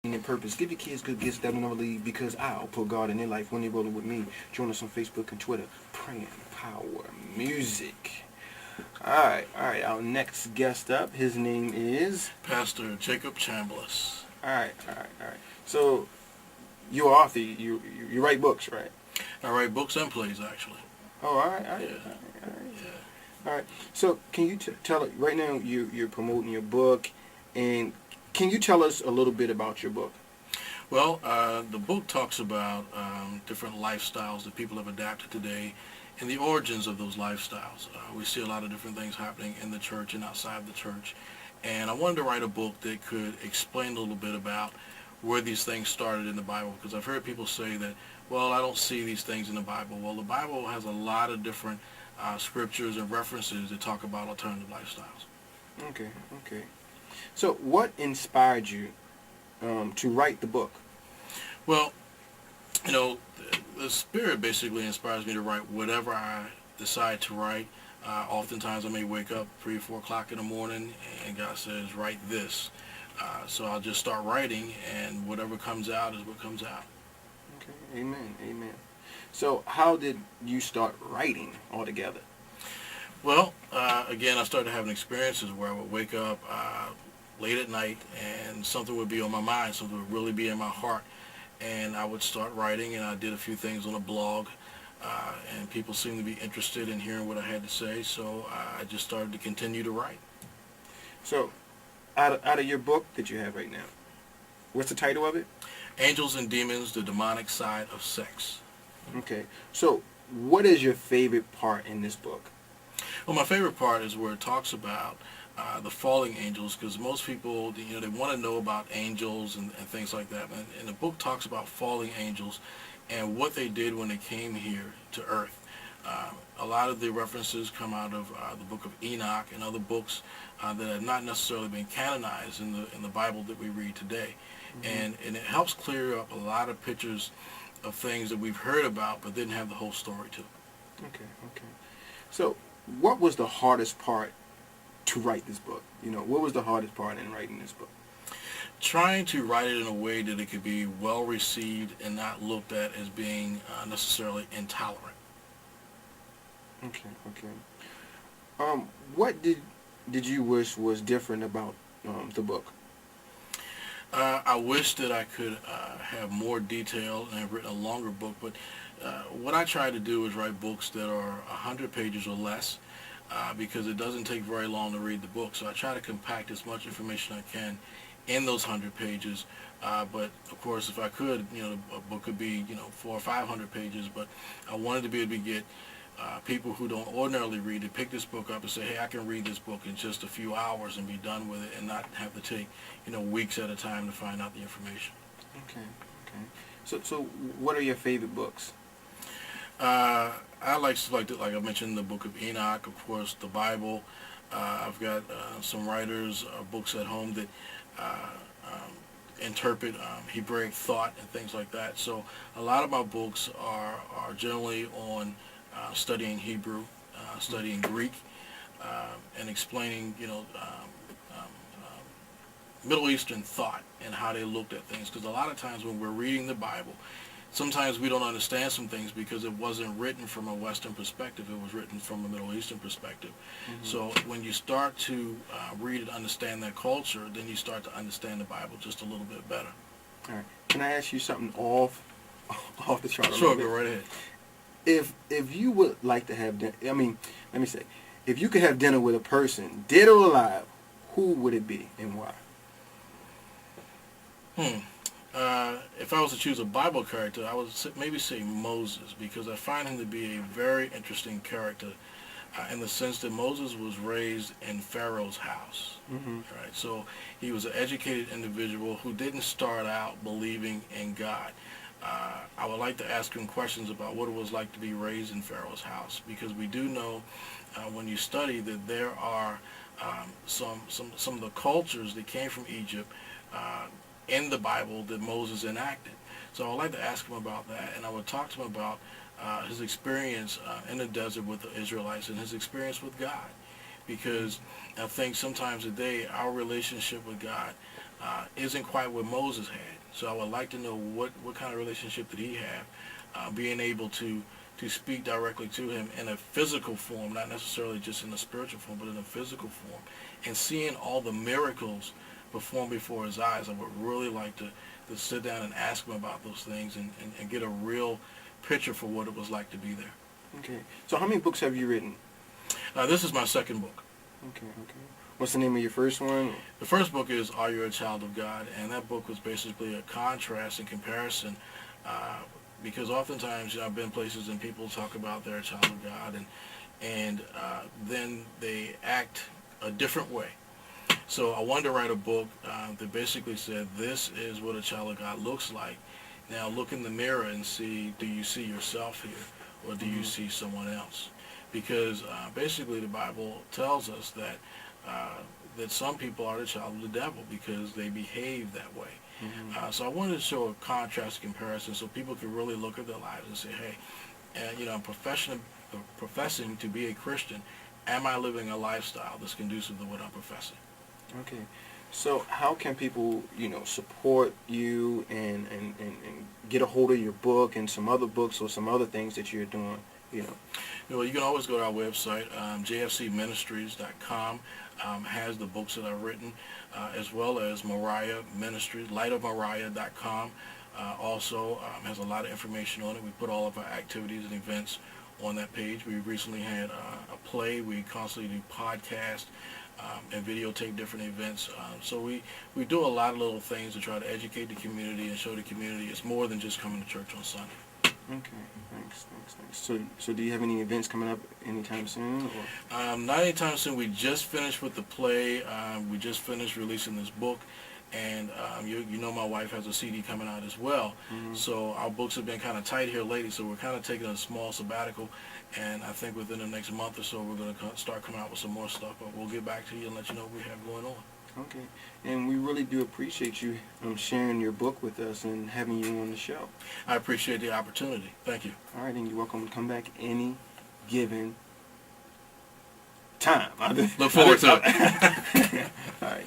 And purpose. Give your kids good gifts that will never leave because I'll put God in their life when they're rolling with me. Join us on Facebook and Twitter. Praying Power Music. Alright. Our next guest up, his name is Pastor Jacob Chambliss. Alright. So, you're an author. You write books, right? I write books and plays, actually. Oh, alright. Yeah. Alright. So, can you tell it, right now you're promoting your book, and can you tell us a little bit about your book? Well, the book talks about different lifestyles that people have adapted today and the origins of those lifestyles. We see a lot of different things happening in the church and outside the church. And I wanted to write a book that could explain a little bit about where these things started in the Bible, because I've heard people say that, well, I don't see these things in the Bible. Well, the Bible has a lot of different scriptures and references that talk about alternative lifestyles. Okay. So, what inspired you to write the book? Well, the Spirit basically inspires me to write whatever I decide to write. Oftentimes I may wake up 3 or 4 o'clock in the morning and God says, write this. So I'll just start writing, and whatever comes out is what comes out. Okay, amen. So, how did you start writing altogether? Well, again, I started having experiences where I would wake up late at night and something would be on my mind, something would really be in my heart, and I would start writing, and I did a few things on a blog, and people seemed to be interested in hearing what I had to say, so I just started to continue to write. So, out of your book that you have right now, what's the title of it? Angels and Demons, the Demonic Side of Sex. Okay, so what is your favorite part in this book? Well, my favorite part is where it talks about the falling angels, because most people, they want to know about angels and things like that. And the book talks about falling angels and what they did when they came here to Earth. A lot of the references come out of the book of Enoch and other books that have not necessarily been canonized in the Bible that we read today. Mm-hmm. And it helps clear up a lot of pictures of things that we've heard about but didn't have the whole story to. Okay. So, what was the hardest part to write this book? What was the hardest part in writing this book? Trying to write it in a way that it could be well received and not looked at as being necessarily intolerant. Okay. What did you wish was different about the book? I wish that I could have more detail and have written a longer book, but what I try to do is write books that are 100 pages or less, because it doesn't take very long to read the book. So I try to compact as much information I can in those 100 pages. But of course, if I could, a book could be 400 or 500 pages. But I wanted to be able to get people who don't ordinarily read to pick this book up and say, hey, I can read this book in just a few hours and be done with it, and not have to take weeks at a time to find out the information. Okay. So what are your favorite books? I like I mentioned, the book of Enoch, of course, the Bible. I've got some writers, books at home that interpret Hebraic thought and things like that. So a lot of my books are generally on studying Hebrew, studying Greek, and explaining, Middle Eastern thought and how they looked at things. Because a lot of times when we're reading the Bible, sometimes we don't understand some things because it wasn't written from a Western perspective. It was written from a Middle Eastern perspective. Mm-hmm. So when you start to read and understand that culture, then you start to understand the Bible just a little bit better. All right. Can I ask you something off the chart? Sure, go right ahead. If you would like to have dinner, let me say, if you could have dinner with a person, dead or alive, who would it be and why? If I was to choose a Bible character, I would maybe say Moses, because I find him to be a very interesting character in the sense that Moses was raised in Pharaoh's house. Mm-hmm. Right? So he was an educated individual who didn't start out believing in God. I would like to ask him questions about what it was like to be raised in Pharaoh's house, because we do know when you study that there are some of the cultures that came from Egypt in the Bible that Moses enacted. So I would like to ask him about that, and I would talk to him about his experience in the desert with the Israelites and his experience with God, because I think sometimes today our relationship with God isn't quite what Moses had. So I would like to know what kind of relationship did he have, being able to speak directly to him in a physical form, not necessarily just in a spiritual form, but in a physical form, and seeing all the miracles performed before his eyes. I would really like to sit down and ask him about those things and get a real picture for what it was like to be there. Okay. So how many books have you written? This is my second book. Okay. What's the name of your first one? The first book is Are You a Child of God? And that book was basically a contrast and comparison, because oftentimes I've been places and people talk about they're a child of God, and then they act a different way. So I wanted to write a book that basically said, this is what a child of God looks like. Now look in the mirror and see, do you see yourself here, or do you see someone else? Because basically the Bible tells us that that some people are the child of the devil because they behave that way. So I wanted to show a contrast comparison so people could really look at their lives and say, hey, I'm professing to be a Christian. Am I living a lifestyle that's conducive to what I'm professing? Okay. So how can people, support you and get a hold of your book and some other books or some other things that you're doing, Well, you can always go to our website, jfcministries.com. Has the books that I've written, as well as Moriah Ministries, lightofmoriah.com. Also has a lot of information on it. We put all of our activities and events on that page. We recently had a play. We constantly do podcasts and videotape different events. So we do a lot of little things to try to educate the community and show the community it's more than just coming to church on Sunday. Okay, thanks. So do you have any events coming up anytime soon? Or? Not anytime soon. We just finished with the play. We just finished releasing this book. And my wife has a CD coming out as well. So our books have been kind of tight here lately, so we're kind of taking a small sabbatical. And I think within the next month or so, we're going to start coming out with some more stuff. But we'll get back to you and let you know what we have going on. Okay. And we really do appreciate you sharing your book with us and having you on the show. I appreciate the opportunity. Thank you. All right, and you're welcome to come back any given time. Look forward to it. All right.